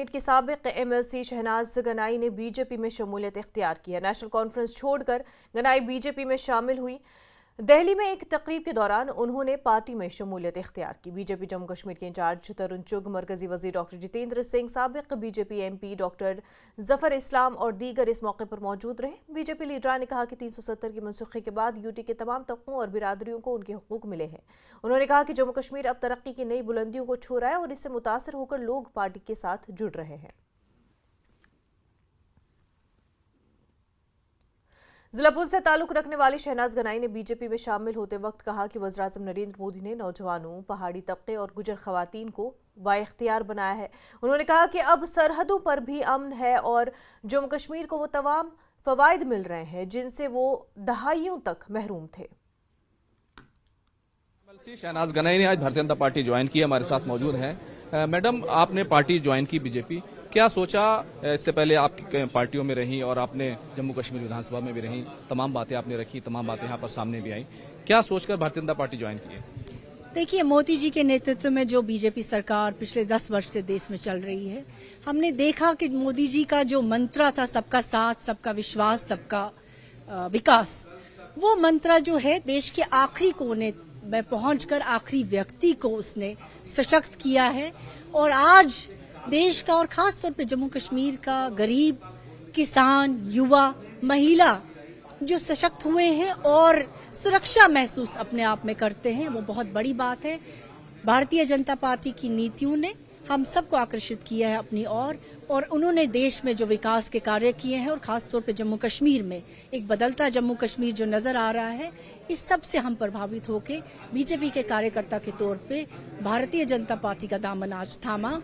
कश्मीर की साबिक MLC शहनाज गनाई ने बीजेपी में शमूलियत इख्तियार की है। नेशनल कॉन्फ्रेंस छोड़कर गनाई बीजेपी में शामिल हुई। दिल्ली में एक तकरीब के दौरान उन्होंने पार्टी में शमूलियत इख्तियार की। बीजेपी जम्मू कश्मीर के इंचार्ज तरुण चुग, मरकजी वजीर डॉक्टर जितेंद्र सिंह, साबिक BJP MP doctor Zafar Islam और दीगर इस मौके पर मौजूद रहे। बीजेपी लीडरा ने कहा कि 370 की मनसूखी के बाद यूटी के तमाम तबकों और बिरादरियों को उनके हुकूक मिले हैं। उन्होंने कहा कि जम्मू कश्मीर अब तरक्की की नई बुलंदियों को छू रहा है और इससे मुतासर होकर लोग पार्टी के साथ जुड़ रहे हैं। जिलापुर से ताल्लुक रखने वाली शहनाज गनाई ने बीजेपी में शामिल होते वक्त कहा कि वज़ीर-ए-आज़म नरेंद्र मोदी ने नौजवानों, पहाड़ी तबके और गुजर खवातीन को बाइख्तियार बनाया है। उन्होंने कहा कि अब सरहदों पर भी अमन है और जम्मू कश्मीर को वो तमाम फवाइद मिल रहे हैं जिनसे वो दहाइयों तक महरूम थे। शहनाज गनाई ने आज भारतीय जनता पार्टी ज्वाइन की, हमारे साथ मौजूद हैं। मैडम, आपने पार्टी ज्वाइन की बीजेपी, क्या सोचा? इससे पहले आप पार्टियों में रही और आपने जम्मू कश्मीर विधानसभा में भी रही, तमाम बातें आपने रखी, तमाम बातें यहाँ पर सामने भी आई। क्या सोचकर भारतीय जनता पार्टी ज्वाइन की है? देखिए, मोदी जी के नेतृत्व में जो बीजेपी सरकार पिछले 10 वर्ष से देश में चल रही है, हमने देखा कि मोदी जी का जो मंत्र था सबका साथ, सबका विश्वास, सबका विकास, वो मंत्र जो है देश के आखिरी कोने में पहुंचकर आखिरी व्यक्ति को उसने सशक्त किया है। और आज देश का और खास तौर पे जम्मू कश्मीर का गरीब, किसान, युवा, महिला जो सशक्त हुए हैं और सुरक्षा महसूस अपने आप में करते हैं, वो बहुत बड़ी बात है। भारतीय जनता पार्टी की नीतियों ने हम सबको आकर्षित किया है अपनी ओर, और उन्होंने देश में जो विकास के कार्य किए हैं और खास तौर पे जम्मू कश्मीर में एक बदलता जम्मू कश्मीर जो नजर आ रहा है, इस सब से हम प्रभावित होकर बीजेपी के कार्यकर्ता के तौर पे भारतीय जनता पार्टी का दामन आज थामा।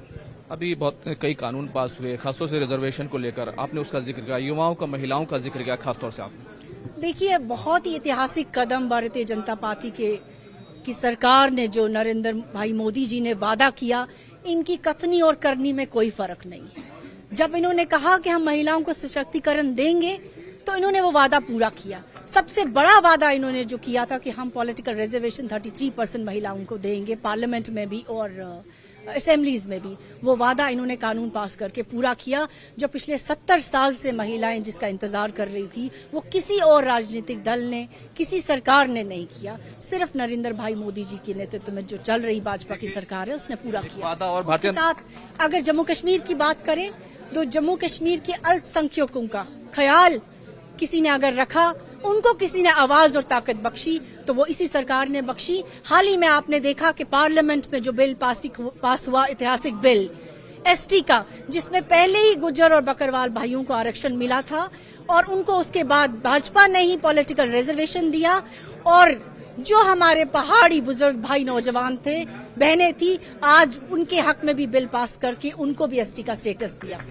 अभी बहुत कई कानून पास हुए, खासतौर से रिजर्वेशन को लेकर आपने उसका जिक्र किया, युवाओं का, महिलाओं का जिक्र किया खासतौर से आपने। देखिए, बहुत ही ऐतिहासिक कदम भारतीय जनता पार्टी की सरकार ने, जो नरेंद्र भाई मोदी जी ने वादा किया, इनकी कथनी और करनी में कोई फर्क नहीं है। जब इन्होंने कहा कि हम महिलाओं को सशक्तिकरण देंगे, तो इन्होंने वो वादा पूरा किया। सबसे बड़ा वादा इन्होंने जो किया था कि हम पॉलिटिकल रिजर्वेशन 33% महिलाओं को देंगे, पार्लियामेंट में भी और असेंबलीज में भी, वो वादा इन्होंने कानून पास करके पूरा किया। जो पिछले 70 साल से महिलाएं जिसका इंतजार कर रही थी, वो किसी और राजनीतिक दल ने, किसी सरकार ने नहीं किया, सिर्फ नरेंद्र भाई मोदी जी के नेतृत्व में जो चल रही भाजपा की सरकार है उसने पूरा किया। और उसके साथ अगर जम्मू कश्मीर की बात करें तो जम्मू कश्मीर के अल्पसंख्यकों का ख्याल किसी ने अगर रखा, उनको किसी ने आवाज और ताकत बख्शी, तो वो इसी सरकार ने बख्शी। हाल ही में आपने देखा कि पार्लियामेंट में जो बिल पास हुआ, ऐतिहासिक बिल ST का, जिसमें पहले ही गुज्जर और बकरवाल भाइयों को आरक्षण मिला था और उनको उसके बाद भाजपा ने ही पॉलिटिकल रिजर्वेशन दिया, और जो हमारे पहाड़ी बुजुर्ग भाई नौजवान थे, बहनें थी, आज उनके हक में भी बिल पास करके उनको भी ST का स्टेटस दिया।